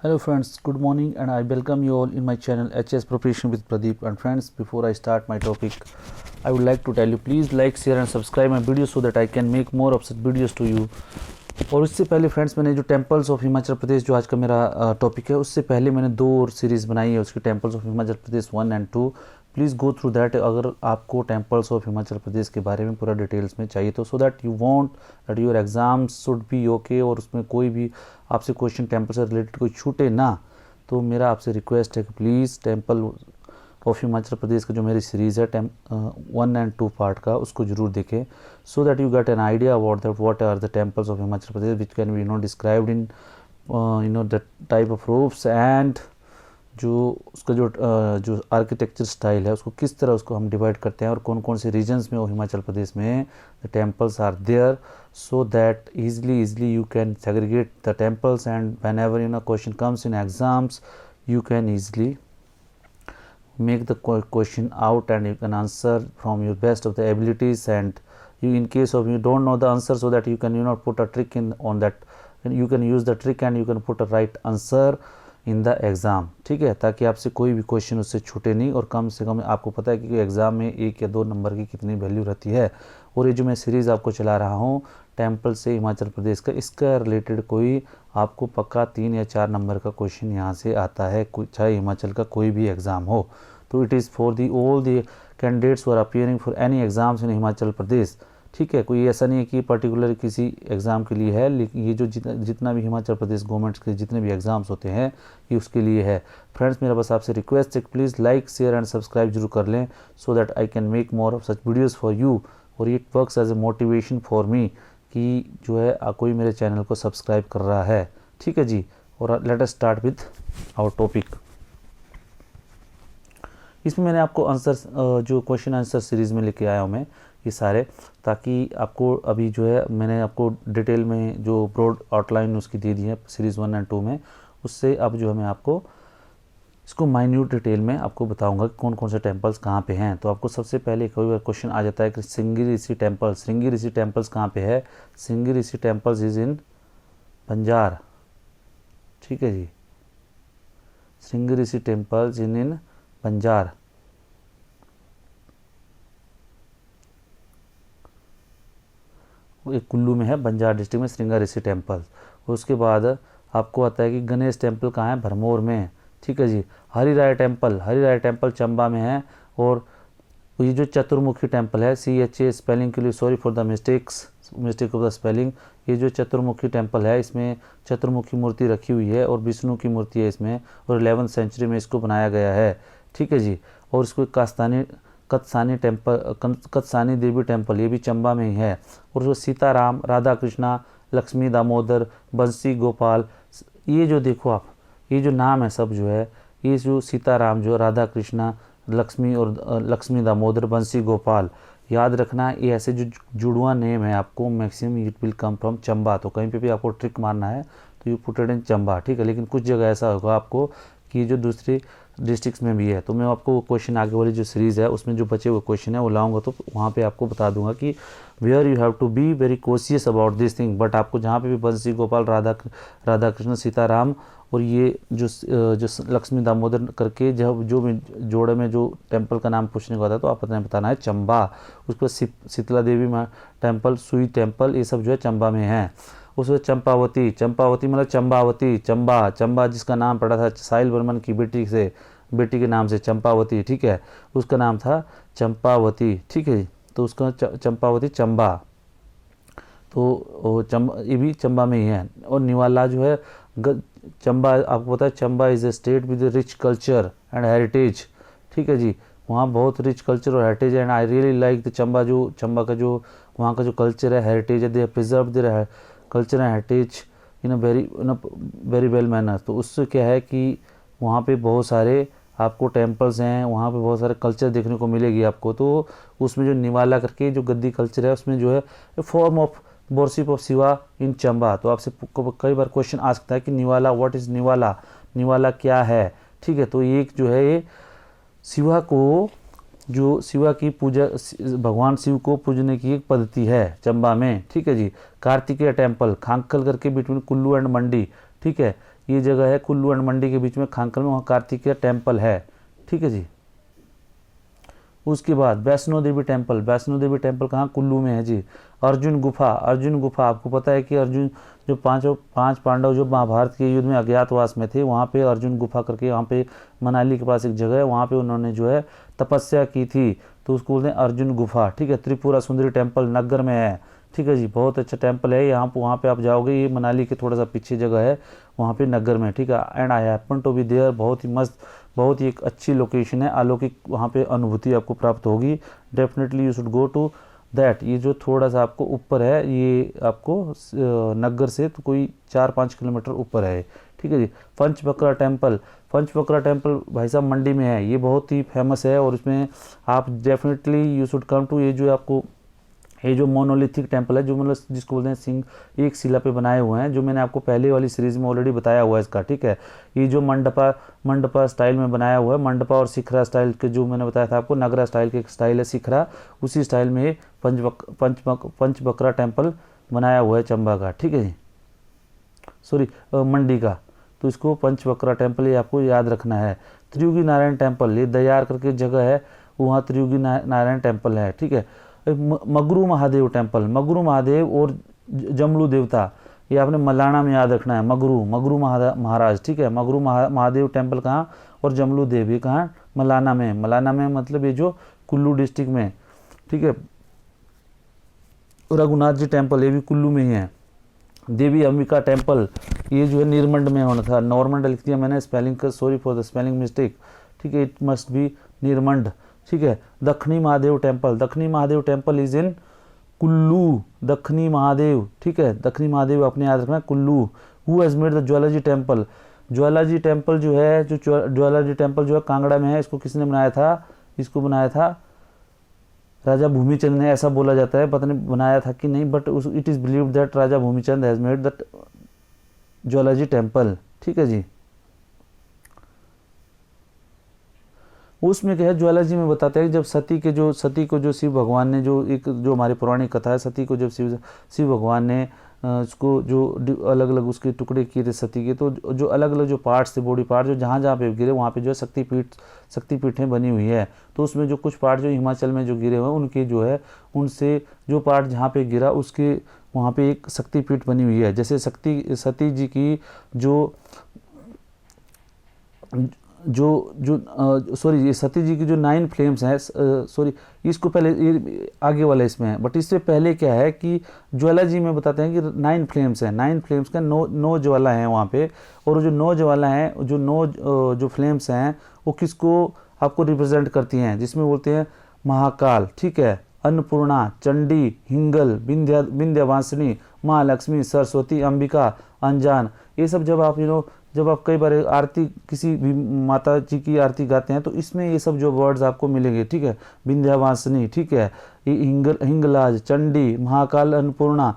Hello friends, good morning and I welcome you all in my channel HS Preparation with Pradeep. And friends, before I start my topic, I would like to tell you please like, share and subscribe my video so that I can make more of such videos to you. और इससे पहले friends मैंने जो temples of Himachal प्रदेश जो आज का मेरा topic है उससे पहले मैंने दो और सीरीज़ बनाई है उसकी temples of Himachal Pradesh 1 and 2. Please go through that अगर आपको टेम्पल्स ऑफ हिमाचल प्रदेश के बारे में पूरा डिटेल्स में चाहिए तो सो that you want that your exams should be okay और उसमें कोई भी आपसे क्वेश्चन टेम्पल से रिलेटेड कोई छूटे ना. तो मेरा आपसे रिक्वेस्ट है कि प्लीज़ टेम्पल ऑफ हिमाचल प्रदेश का जो मेरी सीरीज़ है 1 एंड 2 पार्ट का उसको जरूर देखें so that you get an idea about that what are the temples of Himachal Pradesh which can be described in the type of roofs and जो उसका जो आर्किटेक्चर स्टाइल है उसको किस तरह उसको हम डिवाइड करते हैं और कौन कौन से रीजन्स में वो हिमाचल प्रदेश में the temples are there so that easily you can segregate the temples and whenever question comes in exams you can easily make the question out and you can answer from your best of the abilities. And you, in case of you don't know the answer, so that you can put a trick in on that, and you can use the trick and you can put a right answer in the exam. ठीक है, ताकि आपसे कोई भी question उससे छूटे नहीं और कम से कम आपको पता है कि एग्ज़ाम में 1 या 2 नंबर की कितनी वैल्यू रहती है. और ये जो मैं सीरीज़ आपको चला रहा हूँ टेम्पल से हिमाचल प्रदेश का, इसका रिलेटेड कोई आपको पक्का 3 या 4 नंबर का क्वेश्चन यहाँ से आता है, चाहे हिमाचल का कोई भी एग्ज़ाम हो. तो it is for the all the candidates who are appearing for any exams in Himachal Pradesh. ठीक है, कोई ऐसा नहीं है कि पर्टिकुलर किसी एग्ज़ाम के लिए है, लेकिन ये जो जितना भी हिमाचल प्रदेश गवर्नमेंट के जितने भी एग्ज़ाम्स होते हैं ये उसके लिए है. फ्रेंड्स, मेरा बस आपसे रिक्वेस्ट है please like share and subscribe जरूर कर लें so that I can make more of such videos for you. और it works as a motivation for me कि जो है कोई मेरे चैनल को सब्सक्राइब कर रहा है. ठीक है जी, और let us start with our topic. इसमें मैंने आपको आंसर जो क्वेश्चन आंसर सीरीज़ में लेके आया हूँ मैं ये सारे, ताकि आपको अभी जो है मैंने आपको डिटेल में जो ब्रॉड आउटलाइन उसकी दे दी है सीरीज़ 1 एंड 2 में, उससे अब जो है मैं आपको इसको माइन्यूट डिटेल में आपको बताऊंगा कि कौन कौन से टेम्पल्स कहाँ पे हैं. तो आपको सबसे पहले कोई बार क्वेश्चन आ जाता है कि श्रृंगी ऋषि टेम्पल्स कहाँ पे है. श्रृंगी ऋषि टेम्पल्स इज़ इन बंजार. ठीक है जी, श्रृंगी ऋषि टेम्पल्स इन बंजार. एक कुल्लू में है, बंजार डिस्ट्रिक्ट में श्रृंगी ऋषि टेम्पल. उसके बाद आपको आता है कि गणेश टेम्पल कहाँ है, भरमौर में. ठीक है जी, हरिराय टेम्पल चंबा में है. और ये जो चतुर्मुखी टेम्पल है, CHA स्पेलिंग के लिए sorry for the mistake of the spelling. ये जो चतुर्मुखी टेम्पल है इसमें चतुर्मुखी मूर्ति रखी हुई है और विष्णु की मूर्ति है इसमें, और 11वीं सेंचुरी में इसको बनाया गया है. ठीक है जी, और इसको कत्सानी देवी टेम्पल ये भी चंबा में ही है. और जो सीताराम, राधा कृष्णा, लक्ष्मी दामोदर, बंसी गोपाल, ये जो देखो आप ये जो नाम है सब जो है, ये जो सीताराम, जो राधा कृष्णा, लक्ष्मी और लक्ष्मी दामोदर, बंसी गोपाल, याद रखना ये ऐसे जो जुड़वा नेम है आपको maximum it will come from Chamba. तो कहीं पे भी आपको ट्रिक मारना है तो you put it in Chamba. ठीक है, लेकिन कुछ जगह ऐसा होगा आपको कि जो दूसरे डिस्ट्रिक्ट्स में भी है. तो मैं आपको क्वेश्चन आगे वाली जो सीरीज़ है उसमें जो बचे हुए क्वेश्चन है वो लाऊंगा तो वहाँ पे आपको बता दूंगा कि where you have to be very cautious about this thing. But आपको जहाँ पे भी बंसी गोपाल, राधा कृष्ण, सीताराम और ये जो लक्ष्मी दामोदर करके जब जो भी जोड़े में जो टेम्पल का नाम पूछने को आता है तो आप बताना है चंबा. उसके बाद शीतला देवी टेम्पल, सुई टेम्पल, ये सब जो है चंबा में है. उसके बाद चंपावती मतलब चंबा जिसका नाम पड़ा था साहिल वर्मन की बेटी के नाम से चंपावती. ठीक है, उसका नाम था चंपावती. ठीक है, तो उसका चंपावती चंबा. तो ये भी चंबा में ही है. और निवाला जो है चंबा, आपको पता है Chamba is a state with rich culture and heritage. ठीक है जी, वहाँ बहुत रिच कल्चर और हेरिटेज है. And I really like the Chamba का जो वहाँ का जो कल्चर है, हेरिटेज है, they preserve their culture and heritage in a very well manner. तो उससे क्या है कि वहाँ पे बहुत सारे आपको टेम्पल्स हैं, वहाँ पे बहुत सारे कल्चर देखने को मिलेगी आपको. तो उसमें जो निवाला करके जो गद्दी कल्चर है उसमें जो है form of worship of Shiva in Chamba. तो आपसे कई बार क्वेश्चन आ सकता है कि निवाला, व्हाट इज़ निवाला क्या है. ठीक है, तो एक जो है ये शिवा को, जो शिवा की पूजा, भगवान शिव को पूजने की एक पद्धति है चंबा में. ठीक है जी, कार्तिकेय टेम्पल खांगखल करके बिटवीन कुल्लू एंड मंडी. ठीक है। ये जगह है कुल्लू एंड मंडी के बीच में खांकल में, वहाँ कार्तिकेय टेम्पल है, ठीक है जी। उसके बाद वैष्णो देवी टेम्पल, वैष्णो देवी टेम्पल कहाँ, कुल्लू में है जी। अर्जुन गुफा, अर्जुन गुफा आपको पता है कि अर्जुन जो पांच पांडव जो महाभारत के युद्ध में अज्ञातवास में थे, वहाँ पे अर्जुन गुफा करके, वहाँ पे मनाली के पास एक जगह है, वहाँ पे उन्होंने जो है तपस्या की थी, तो उसको बोलते हैं अर्जुन गुफा, ठीक है। त्रिपुरा सुंदरी टेम्पल नगर में है, ठीक है जी, बहुत अच्छा टेम्पल है। यहाँ वहाँ पे आप जाओगे, ये मनाली के थोड़ा सा पीछे जगह है, वहाँ पे नगर में, ठीक है। And I happen to be there, बहुत ही मस्त, बहुत ही एक अच्छी लोकेशन है, अलौकिक वहाँ पे अनुभूति आपको प्राप्त होगी। Definitely you should go to that. ये जो थोड़ा सा आपको ऊपर है, ये आपको नगर से तो कोई 4-5 किलोमीटर ऊपर है, ठीक है जी। पंचबकरा टेम्पल, पंचबकरा टेम्पल भाई साहब मंडी में है, ये बहुत ही फेमस है, और इसमें आप definitely you should come to. ये जो आपको ये जो मोनोलिथिक टेम्पल है, जो मतलब जिसको बोलते हैं सिंह, एक शिला पे बनाए हुए हैं, जो मैंने आपको पहले वाली सीरीज में ऑलरेडी बताया हुआ है इसका, ठीक है। ये जो मंडपा स्टाइल में बनाया हुआ है, मंडपा और शिखरा स्टाइल के, जो मैंने बताया था आपको, नगरा स्टाइल के एक स्टाइल है शिखरा, उसी स्टाइल में पंचबकरा टेम्पल बनाया हुआ है चंबा का, ठीक है जी, सॉरी मंडी का। तो इसको पंचबकरा टेम्पल ये आपको याद रखना है। त्रियुगी नारायण टेम्पल, ये दयार करके जगह है, वहाँ त्रियुगी नारायण टेम्पल है, ठीक है। मगरू महादेव टेम्पल, मगरू महादेव और जमलू देवता, ये आपने मलाना में याद रखना है, मगरू महाराज, ठीक है। मगरू महादेव टेम्पल कहाँ, और जमलू देव ये कहाँ, मलाना में, मलाना में मतलब ये जो कुल्लू डिस्ट्रिक्ट में, ठीक है। रघुनाथ जी टेम्पल, ये भी कुल्लू में ही है। देवी अंबिका टेम्पल, ये जो है निर्मंड में होना था, नॉर्मंड लिख दिया मैंने, स्पेलिंग का sorry for the spelling mistake, ठीक है, इट मस्ट बी निर्मंड, ठीक है। दक्षिणी महादेव टेम्पल, दक्षिणी Mahadev temple is in Kullu, दक्षिणी महादेव, ठीक है, दक्षिणी महादेव अपने याद रखना, Kullu. Who has made the Jwalaji temple, Jwalaji temple जो है, जो ज्वालाजी टेम्पल जो है कांगड़ा में है, इसको किसने बनाया था, इसको बनाया था राजा भूमिचंद ने, ऐसा बोला जाता है, पता नहीं बनाया था कि नहीं, but it is believed that Raja Bhumichand has made that Jwalaji temple, ठीक है जी। उसमें क्या है, ज्वालाजी में बताते हैं जब सती को जो शिव भगवान ने, जो एक जो हमारी पौराणिक कथा है, सती को जब शिव भगवान ने उसको जो अलग अलग उसके टुकड़े किए थे सती के, तो जो अलग अलग जो पार्ट्स थे, बॉडी पार्ट, जो जहाँ जहाँ पे गिरे वहाँ पे जो है शक्तिपीठें बनी हुई है। तो उसमें जो कुछ पार्ट जो हिमाचल में जो गिरे हुए हैं, उनके जो है, उनसे जो पार्ट जहाँ पे गिरा उसके वहाँ पे एक शक्तिपीठ बनी हुई है। जैसे सती जी की सॉरी, ये सती जी की जो 9 फ्लेम्स हैं, सॉरी इसको पहले, ये आगे वाला इसमें है, बट इससे पहले क्या है कि ज्वाला जी में बताते हैं कि 9 फ्लेम्स हैं, 9 फ्लेम्स का 9 ज्वाला हैं वहाँ पे, और जो 9 ज्वाला हैं, जो 9 जो फ्लेम्स हैं, वो किसको आपको रिप्रेजेंट करती हैं, जिसमें बोलते हैं महाकाल, ठीक है, अन्नपूर्णा, चंडी, हिंगल, विंध्यवासिनी, माँ लक्ष्मी, सरस्वती, अंबिका, अनजान। ये सब जब आप कई बार आरती, किसी भी माता जी की आरती गाते हैं, तो इसमें ये सब जो वर्ड्स आपको मिलेंगे, ठीक है। विंध्यवासिनी, ठीक है, ये हिंगलाज, चंडी, महाकाल, अन्नपूर्णा,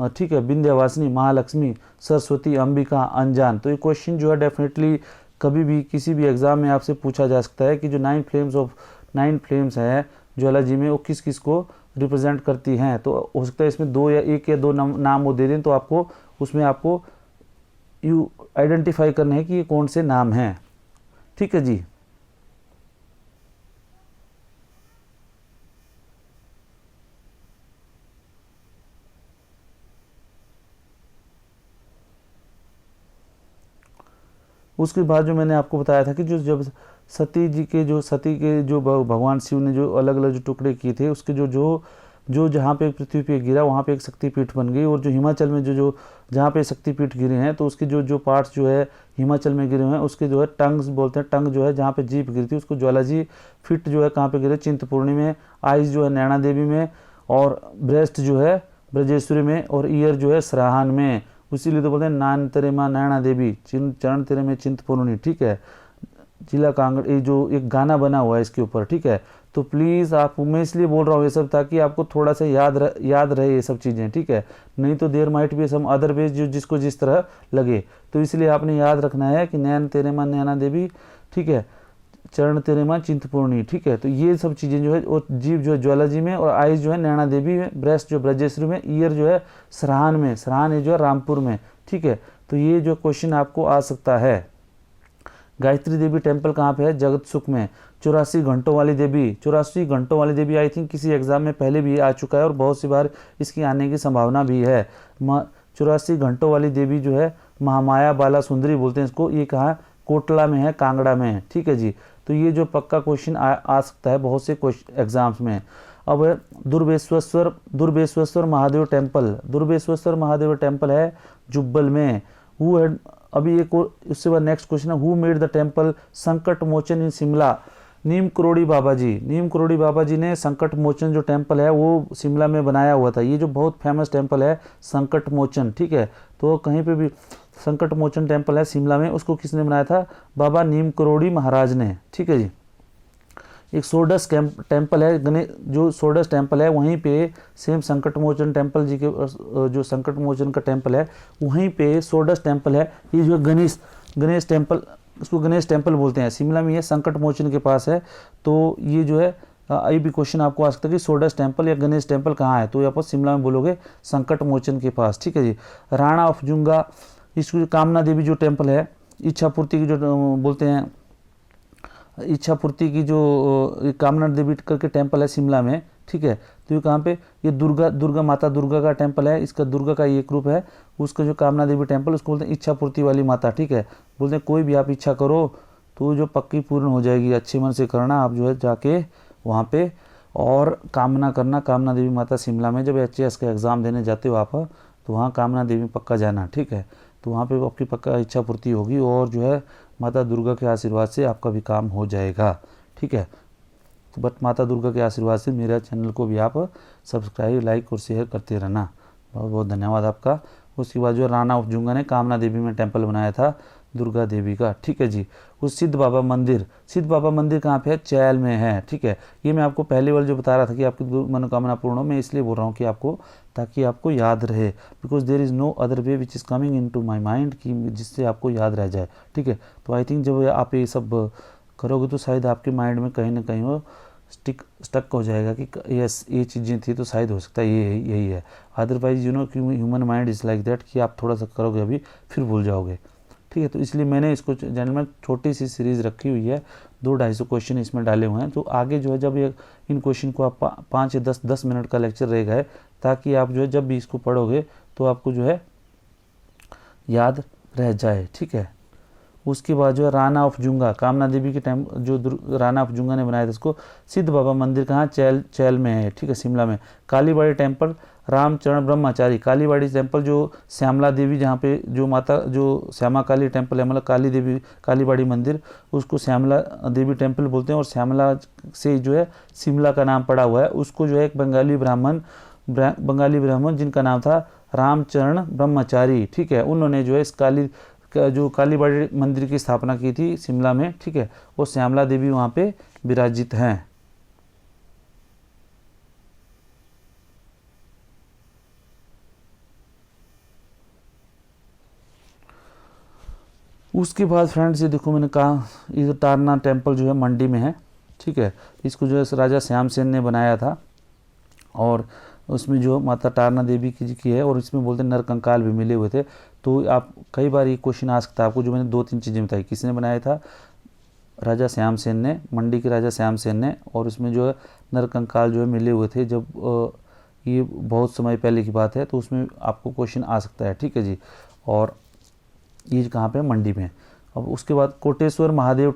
ठीक है, विंध्यवासिनी, महालक्ष्मी, सरस्वती, अंबिका, अनजान। तो ये क्वेश्चन जो है डेफिनेटली कभी भी किसी भी एग्जाम में आपसे पूछा जा सकता है कि जो 9 फ्लेम्स है ज्वाला जी में, वो किस किस को रिप्रेजेंट करती हैं। तो हो सकता है इसमें 2 या 1 या 2 नाम वो दे दें, तो आपको उसमें आपको यू आइडेंटिफाई करना है कि ये कौन से नाम हैं, ठीक है जी। उसके बाद जो मैंने आपको बताया था कि जब सती के जो भगवान शिव ने जो अलग अलग जो टुकड़े किए थे, उसके जो जहाँ पे पृथ्वी पे गिरा, वहाँ पे एक शक्तिपीठ बन गई। और जो हिमाचल में जो जहाँ पे शक्तिपीठ गिरे हैं, तो उसके जो पार्ट्स जो है हिमाचल में गिरे हुए हैं, उसके जो है टंग्स बोलते हैं, टंग जो है जहाँ पे जीभ गिरी थी, उसको ज्वालाजी। फिट जो है कहाँ पे गिरे, चिंतपूर्णी में। आइज जो है नैना देवी में, और ब्रेस्ट जो है ब्रजेश्वरी में, और ईयर जो है सराहन में। इसीलिए तो बोलते हैं नान तेरे माँ नैना देवी, चरण तेरे में चिंतपूर्णी, ठीक है। जिला कांगड़, ये जो एक गाना बना हुआ है इसके ऊपर, ठीक है। तो प्लीज़ आप, मैं इसलिए बोल रहा हूँ ये सब ताकि आपको थोड़ा सा याद रहे ये सब चीज़ें, ठीक है। नहीं तो there might be some other ways जो जिसको जिस तरह लगे। तो इसलिए आपने याद रखना है कि नैन तेरे माँ नैना देवी, ठीक है, चरण तेरे माँ चिंतपूर्णी, ठीक है। तो ये सब चीज़ें जो है, और जीव जो है ज्वालाजी में, और आइज जो है नैना देवी में, ब्रेस्ट जो ब्रजेश्वरी में, ईयर जो है सराहन में, सराहन जो है रामपुर में, ठीक है। तो ये जो क्वेश्चन आपको आ सकता है। गायत्री देवी टेम्पल कहाँ पे है? जगत सुख में। 84 घंटों वाली देवी, 84 घंटों वाली देवी आई थिंक किसी एग्जाम में पहले भी आ चुका है और बहुत सी बार इसकी आने की संभावना भी है। 84 घंटों वाली देवी जो है महामाया बाला सुंदरी बोलते हैं इसको। ये कहाँ? कोटला में है, कांगड़ा में है। ठीक है जी, तो ये जो पक्का क्वेश्चन आ सकता है बहुत से एग्जाम्स में। अब दुर्बेश्वर महादेव टेम्पल, दुर्बेश्वर महादेव टेम्पल है जुब्बल में। हु हैड, अभी एक उससे बाद नेक्स्ट क्वेश्चन है, हु मेड द टेम्पल संकट मोचन इन शिमला? नीम करोड़ी बाबा जी, नीम करोड़ी बाबा जी ने संकट मोचन जो टेम्पल है वो शिमला में बनाया हुआ था। ये जो बहुत फेमस टेम्पल है संकट मोचन, ठीक है, तो कहीं पे भी संकट मोचन टेम्पल है शिमला में, उसको किसने बनाया था? बाबा नीम करोड़ी महाराज ने। ठीक है जी। एक सोडस टेम्पल है, जो सोडस टेम्पल है वहीं पे सेम संकट मोचन टेम्पल जी के, जो संकट मोचन का टेम्पल है वहीं पे सोडस टेम्पल है। ये जो गणेश टेम्पल, उसको गणेश टेम्पल बोलते हैं, शिमला में ये संकट मोचन के पास है। तो ये जो है ये भी क्वेश्चन आपको आ सकता है कि सोडस टेम्पल या गणेश टेम्पल कहाँ है? तो यहाँ पर शिमला में बोलोगे संकट मोचन के पास। ठीक है जी। राणा ऑफ जुंगा, इसको कामना देवी जो टेम्पल है, इच्छा पूर्ति की जो बोलते हैं, इच्छा पूर्ति की जो कामना देवी करके टेम्पल है शिमला में। ठीक है, तो ये कहाँ पे? ये दुर्गा माता दुर्गा का टेम्पल है, इसका दुर्गा का एक रूप है। उसका जो कामना देवी टेम्पल उसको बोलते हैं इच्छा पूर्ति वाली माता। ठीक है, बोलते हैं कोई भी आप इच्छा करो तो जो पक्की पूर्ण हो जाएगी, अच्छे मन से करना आप जो है जाके वहाँ पे और कामना करना। कामना देवी माता शिमला में जब HAS का एग्ज़ाम देने जाते हो आप, तो वहाँ कामना देवी पक्का जाना। ठीक है, तो वहाँ पे आपकी पक्का इच्छा पूर्ति होगी और जो है माता दुर्गा के आशीर्वाद से आपका भी काम हो जाएगा। ठीक है, तो बट माता दुर्गा के आशीर्वाद से मेरा चैनल को भी आप सब्सक्राइब, लाइक और शेयर करते रहना। बहुत बहुत धन्यवाद आपका। उसके बाद जो राणा ऑफ जुंगा ने कामना देवी में टेम्पल बनाया था दुर्गा देवी का। ठीक है जी। उस सिद्ध बाबा मंदिर कहाँ पे है? चैल में है। ठीक है, ये मैं आपको पहले वाले जो बता रहा था कि आपकी मनोकामना पूर्ण हो, मैं इसलिए बोल रहा हूँ कि आपको, ताकि आपको याद रहे, because there is no other way which is coming into my mind, कि जिससे आपको याद रह जाए। ठीक है, तो आई थिंक जब आप ये सब करोगे तो शायद आपके माइंड में कहीं ना कहीं वो स्टक हो जाएगा कि यस ये चीज़ें थी, तो शायद हो सकता है ये यही है। अदरवाइज कि human mind is like that कि आप थोड़ा सा करोगे अभी फिर भूल जाओगे। ठीक है, तो इसलिए मैंने इसको चैनल में छोटी सी सीरीज़ रखी हुई है, 200-250 क्वेश्चन इसमें डाले हुए हैं। तो आगे जो है जब ये इन क्वेश्चन को आप 5 या 10 मिनट का लेक्चर रहेगा है, ताकि आप जो है जब भी इसको पढ़ोगे तो आपको जो है याद रह जाए। ठीक है, उसके बाद जो है राणा ऑफ जुंगा, कामना देवी के टाइम जो राणा ऑफ जुंगा ने बनाया था इसको। सिद्ध बाबा मंदिर कहाँ? चैल में है। ठीक है, शिमला में। कालीबाड़ी टेम्पल, रामचरण ब्रह्मचारी। कालीबाड़ी टेम्पल जो श्यामला देवी, जहाँ पे जो माता जो श्यामा काली टेम्पल है, मतलब काली देवी कालीबाड़ी मंदिर, उसको श्यामला देवी टेम्पल बोलते हैं। और श्यामला से जो है शिमला का नाम पड़ा हुआ है। उसको जो है एक बंगाली ब्राह्मण जिनका नाम था रामचरण ब्रह्मचारी, ठीक है, उन्होंने जो है इस जो कालीबाड़ी मंदिर की स्थापना की थी शिमला में। ठीक है, वो श्यामला देवी वहाँ पे विराजित हैं। उसके बाद फ्रेंड्स ये देखो, मैंने कहा ये तारनाथ टेम्पल जो है मंडी में है। ठीक है, इसको जो है राजा श्याम सेन ने बनाया था और उसमें जो माता तारना देवी की है, और इसमें बोलते हैं नरकंकाल भी मिले हुए थे। तो आप कई बार ये क्वेश्चन आ सकता है आपको, जो मैंने 2-3 चीज़ें बताई, किसने बनाया था? राजा श्याम सेन ने, मंडी के राजा श्याम सेन ने। और उसमें जो है नरकंकाल जो है मिले हुए थे, जब ये बहुत समय पहले की बात है, तो उसमें आपको क्वेश्चन आ सकता है। ठीक है जी, और ये कहाँ पे? मंडी में। अब उसके बाद कोटेश्वर महादेव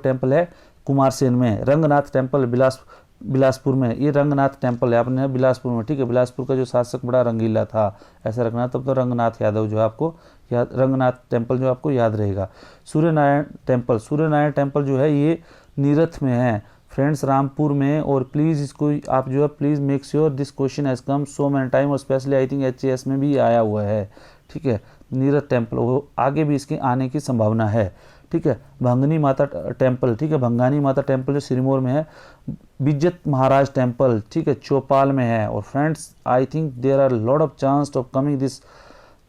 टेम्पल है कुमारसेन में। रंगनाथ टेम्पल बिलासपुर में। ये रंगनाथ टेम्पल है आपने बिलासपुर में। ठीक है, बिलासपुर का जो शासक बड़ा रंगीला था, ऐसा रखना, तब तो रंगनाथ यादव जो है आपको याद, रंगनाथ टेम्पल जो आपको याद रहेगा। सूर्यनारायण टेम्पल जो है ये नीरथ में है फ्रेंड्स, रामपुर में। और प्लीज़ इसको आप जो है please make sure this question has come so many time, और स्पेशली आई थिंक HAS में भी आया हुआ है। ठीक है, नीरथ टेम्पल, वो आगे भी इसके आने की संभावना है। ठीक है, भंगनी माता टेम्पल, ठीक है, भंगानी माता टेम्पल जो सिरमौर में है। बिज्जत महाराज टेम्पल, ठीक है, चौपाल में है। और friends I think there are lot of chance of coming this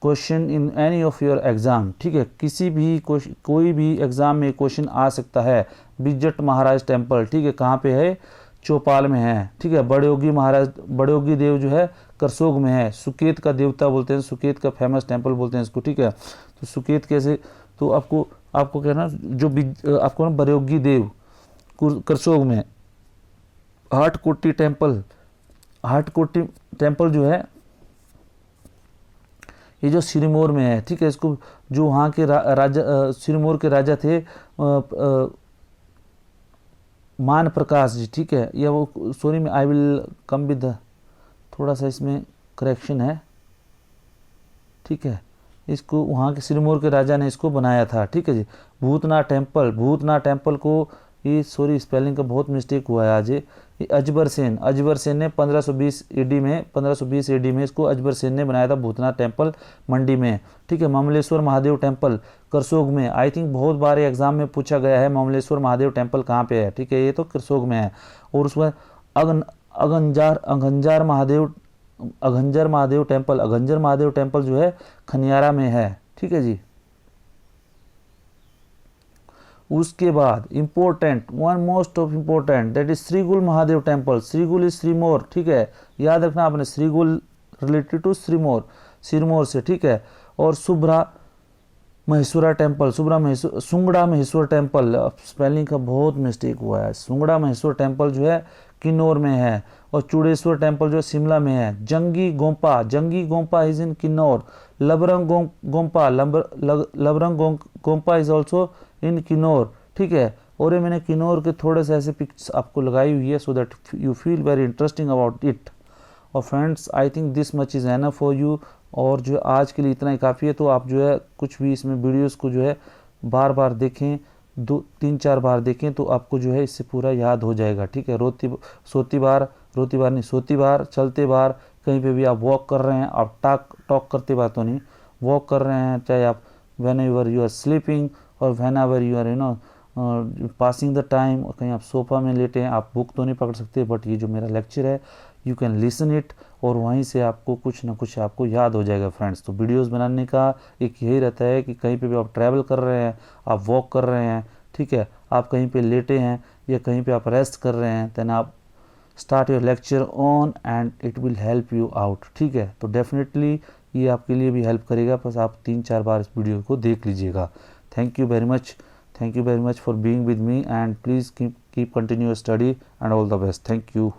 question in any of your exam. ठीक है, किसी भी कोई भी एग्जाम में क्वेश्चन आ सकता है। बिज्जत महाराज टेम्पल, ठीक है, कहाँ पे है? चौपाल में है, ठीक है। बड़े योगी महाराज, बड़े योगी देव जो है करसोग में है। सुकेत का देवता बोलते हैं, सुकेत का फेमस टेम्पल बोलते हैं इसको, ठीक है। तो सुकेत कैसे, तो आपको कहना जो आपको ना बड़े योगी देव करसोग में, हाटकोटी टेम्पल, हाटकोटी टेम्पल जो है ये जो सिरमौर में है, ठीक है। इसको जो वहाँ के राजा, सिरमौर के राजा थे मान प्रकाश जी, ठीक है। या वो सॉरी में आई विल कम विद थोड़ा सा इसमें करेक्शन है, ठीक है। इसको वहाँ के सिरमौर के राजा ने इसको बनाया था, ठीक है जी। भूतनाथ टेम्पल, भूतनाथ टेम्पल को ये सॉरी स्पेलिंग का बहुत मिस्टेक हुआ है आज। ये अजबर सेन, अजबर सेन ने 1520 एडी में, 1520 एडी में इसको अजबर सेन ने बनाया था भूतनाथ टेम्पल मंडी में, ठीक है। ममलेश्वर महादेव टेम्पल करसोग में, आई थिंक बहुत बार एग्जाम में पूछा गया है ममलेश्वर महादेव टेम्पल कहाँ पे है, ठीक है। ये तो करसोग में है। और उसमें अघंजार महादेव, अघंजर महादेव टेम्पल, अघंजर महादेव टेम्पल जो है खनियारा में है, ठीक है जी। उसके बाद important, one most of important, that is Shrigul Mahadev temple. Shrigul is Shrimor, ठीक है, याद रखना आपने, श्रीगुल रिलेटेड टू श्रीमोर, सिरमौर से, ठीक है। और Subra Maheshwara temple, Sungra Maheshwar temple, spelling का बहुत मिस्टेक हुआ है। सुंगड़ा महेश्वर टेम्पल जो है किन्नौर में है। और चूड़ेश्वर टेम्पल जो है शिमला में है। Jangi Gompa, Jangi Gompa is in Kinnaur. Labrang Gompa, Labrang Gompa is also in Kinnaur, ठीक है। और ये मैंने किन्नौर के थोड़े से ऐसे पिक्स आपको लगाई हुई है so that you feel very interesting about it. और friends I think this much is enough for you. और जो आज के लिए इतना ही काफ़ी है। तो आप जो है कुछ भी इसमें वीडियोस को जो है बार बार देखें, 2-3-4 बार देखें तो आपको जो है इससे पूरा याद हो जाएगा, ठीक है। सोती बार, चलते बार, कहीं पे भी आप वॉक कर रहे हैं, आप टॉक करते बार तो नहीं, वॉक कर रहे हैं, चाहे आप whenever you are sleeping और whenever you are passing the time, और कहीं आप सोफा में लेटे हैं, आप बुक तो नहीं पकड़ सकते, बट ये जो मेरा लेक्चर है यू कैन लिसन इट, और वहीं से आपको कुछ ना कुछ आपको याद हो जाएगा फ्रेंड्स। तो वीडियोस बनाने का एक यही रहता है कि कहीं पे भी आप ट्रैवल कर रहे हैं, आप वॉक कर रहे हैं, ठीक है, आप कहीं पे लेटे हैं या कहीं पे आप रेस्ट कर रहे हैं, देन आप start your lecture on and it will help you out, ठीक है। तो डेफिनेटली ये आपके लिए भी हेल्प करेगा, बस आप 3-4 बार इस वीडियो को देख लीजिएगा। Thank you very much for being with me, and please keep continue your study and all the best. Thank you.